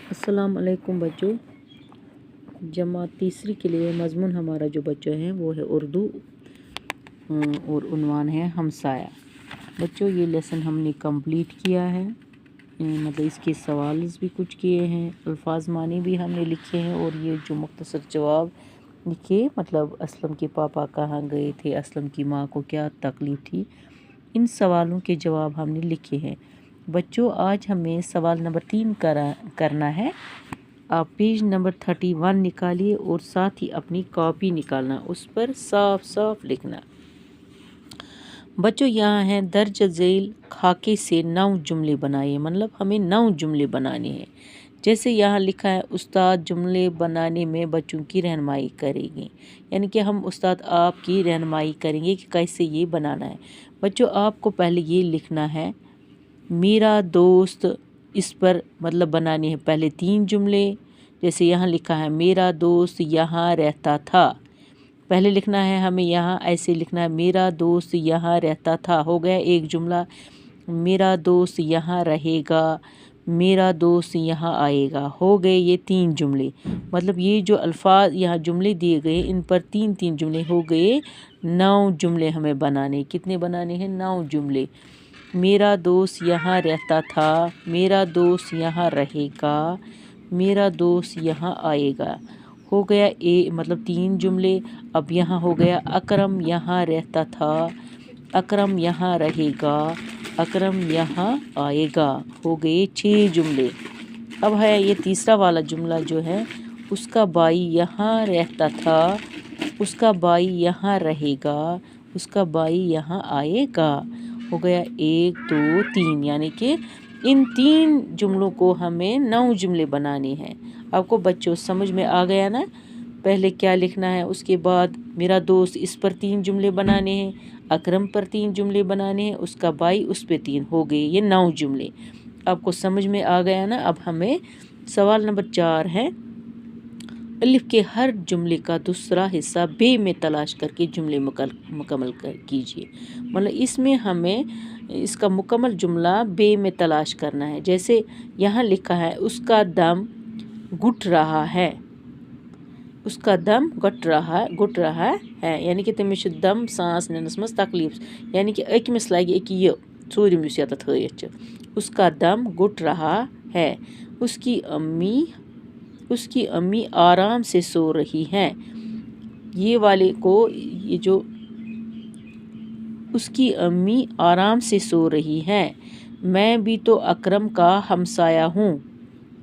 अस्सलाम वालेकुम बच्चों। जमात तीसरी के लिए मज़मून हमारा जो बच्चों है वो है उर्दू और उन्वान है हमसाया। बच्चों ये लेसन हमने कंप्लीट किया है, मतलब इसके सवाल भी कुछ किए हैं, अल्फाज मानी भी हमने लिखे हैं और ये जो मुख्तसर जवाब लिखे, मतलब असलम के पापा कहाँ गए थे, असलम की माँ को क्या तकलीफ़ थी, इन सवालों के जवाब हमने लिखे हैं। बच्चों आज हमें सवाल नंबर 3 करना है। आप पेज नंबर 31 निकालिए और साथ ही अपनी कॉपी निकालना, उस पर साफ साफ लिखना। बच्चों यहाँ है दर्ज झेल खाके से 9 जुमले बनाइए, मतलब हमें 9 जुमले बनाने हैं। जैसे यहाँ लिखा है उस्ताद जुमले बनाने में बच्चों की रहनुमाई करेंगे, यानी कि हम उस्ताद आपकी रहनुमाई करेंगे कि कैसे ये बनाना है। बच्चों आपको पहले ये लिखना है मेरा दोस्त, इस पर मतलब बनाने हैं पहले 3 जुमले। जैसे यहाँ लिखा है मेरा दोस्त यहाँ रहता था, पहले लिखना है हमें यहाँ ऐसे लिखना है मेरा दोस्त यहाँ रहता था, हो गया एक जुमला। मेरा दोस्त यहाँ रहेगा, मेरा दोस्त यहाँ आएगा, हो गए ये 3 जुमले। मतलब ये जो अल्फाज यहाँ जुमले दिए गए इन पर 3-3 जुमले हो गए, 9 जुमले हमें बनाने। कितने बनाने हैं? 9 जुमले। मेरा दोस्त यहाँ रहता था, मेरा दोस्त यहाँ रहेगा, मेरा दोस्त यहाँ आएगा, हो गया मतलब 3 जुमले। अब यहाँ हो गया अकरम यहाँ रहता था, अकरम यहाँ रहेगा, अकरम यहाँ आएगा, हो गए 6 जुमले। अब है ये तीसरा वाला जुमला जो है, उसका भाई यहाँ रहता था, उसका भाई यहाँ रहेगा, उसका भाई यहाँ आएगा, हो गया 1 2 3, यानी कि इन 3 जुमलों को हमें 9 जुमले बनाने हैं। आपको बच्चों समझ में आ गया ना? पहले क्या लिखना है, उसके बाद मेरा दोस्त इस पर 3 जुमले बनाने हैं, अकरम पर 3 जुमले बनाने हैं, उसका भाई उस पर 3, हो गए ये 9 जुमले। आपको समझ में आ गया ना? अब हमें सवाल नंबर 4 है, अलिफ के हर जुमले का दूसरा हिस्सा बे में तलाश करके जुमले मुकम्मल कीजिए। मतलब इसमें हमें इसका मुकम्मल जुमला बे में तलाश करना है। जैसे यहाँ लिखा है उसका दम घुट रहा है, उसका दम घुट रहा है, यानी कि तमिस दम सांस निनस मज तकलीफ, यानी कि अकमिस लगे ये सूर्यम युस यतत हयत छ, उसका दम घुट रहा है, उसकी अम्मी आराम से सो रही हैं। ये वाले को ये जो उसकी अम्मी आराम से सो रही हैं, मैं भी तो अकरम का हमसाया हूँ।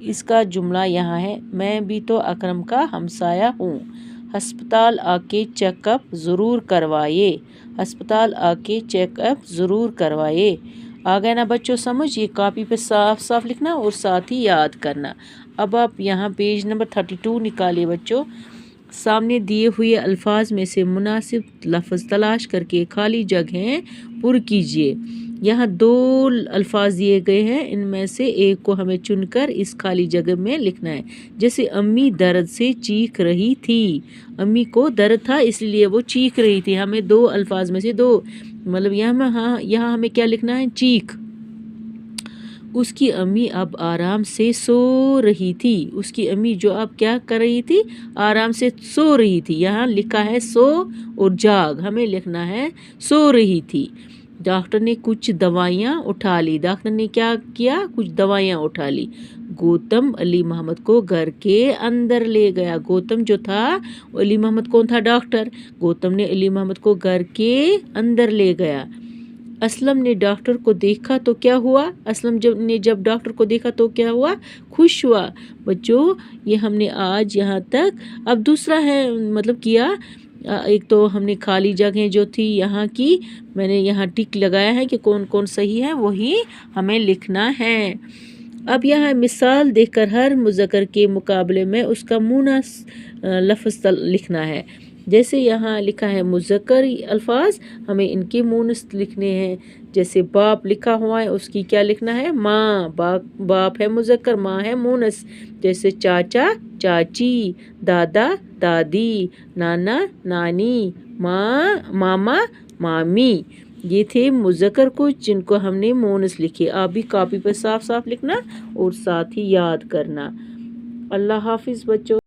इसका जुमला यहाँ है मैं भी तो अकरम का हमसाया हूँ। अस्पताल आके चेकअप ज़रूर करवाइए, अस्पताल आके चेकअप ज़रूर करवाइए। आ गया ना बच्चों समझ? ये कॉपी पे साफ साफ लिखना और साथ ही याद करना। अब आप यहाँ पेज नंबर 32 निकालिए बच्चों। सामने दिए हुए अल्फाज में से मुनासिब लफ्ज़ तलाश करके खाली जगहें पुर कीजिए। यहाँ 2 अल्फाज दिए गए हैं, इनमें से एक को हमें चुनकर इस खाली जगह में लिखना है। जैसे अम्मी दर्द से चीख रही थी, अम्मी को दर्द था इसलिए वो चीख रही थी। हमें 2 अल्फाज में से 2, मतलब यहाँ हमें क्या लिखना है? चीख। उसकी अम्मी अब आराम से सो रही थी, उसकी अम्मी जो अब क्या कर रही थी? आराम से सो रही थी। यहाँ लिखा है सो और जाग, हमें लिखना है सो रही थी। डॉक्टर ने कुछ दवाइयाँ उठा ली, डॉक्टर ने क्या किया? कुछ दवाइयाँ उठा ली। गौतम अली मोहम्मद को घर के अंदर ले गया। गौतम जो था, अली मोहम्मद कौन था? डॉक्टर। गौतम ने अली मोहम्मद को घर के अंदर ले गया। असलम ने डॉक्टर को देखा तो क्या हुआ? असलम जब डॉक्टर को देखा तो क्या हुआ? खुश हुआ। बच्चों ये हमने आज यहाँ तक। अब दूसरा है मतलब किया, एक तो हमने खाली जगह जो थी यहाँ की, मैंने यहाँ टिक लगाया है कि कौन कौन सही है, वही हमें लिखना है। अब यहाँ मिसाल देकर हर मुज़क्कर के मुकाबले में उसका मुनास लफ्ज़ लिखना है। जैसे यहाँ लिखा है मुज़क्कर अल्फाज, हमें इनके मुनस लिखने हैं। जैसे बाप लिखा हुआ है, उसकी क्या लिखना है? माँ। बाप है मुज़क्कर, माँ है मुनस। जैसे चाचा चाची, दादा दादी, नाना नानी, माँ मामा मामी, ये थे मुज़क्कर को जिनको हमने मुनस लिखे। आप भी कॉपी पर साफ साफ लिखना और साथ ही याद करना। اللہ حافظ بچوں.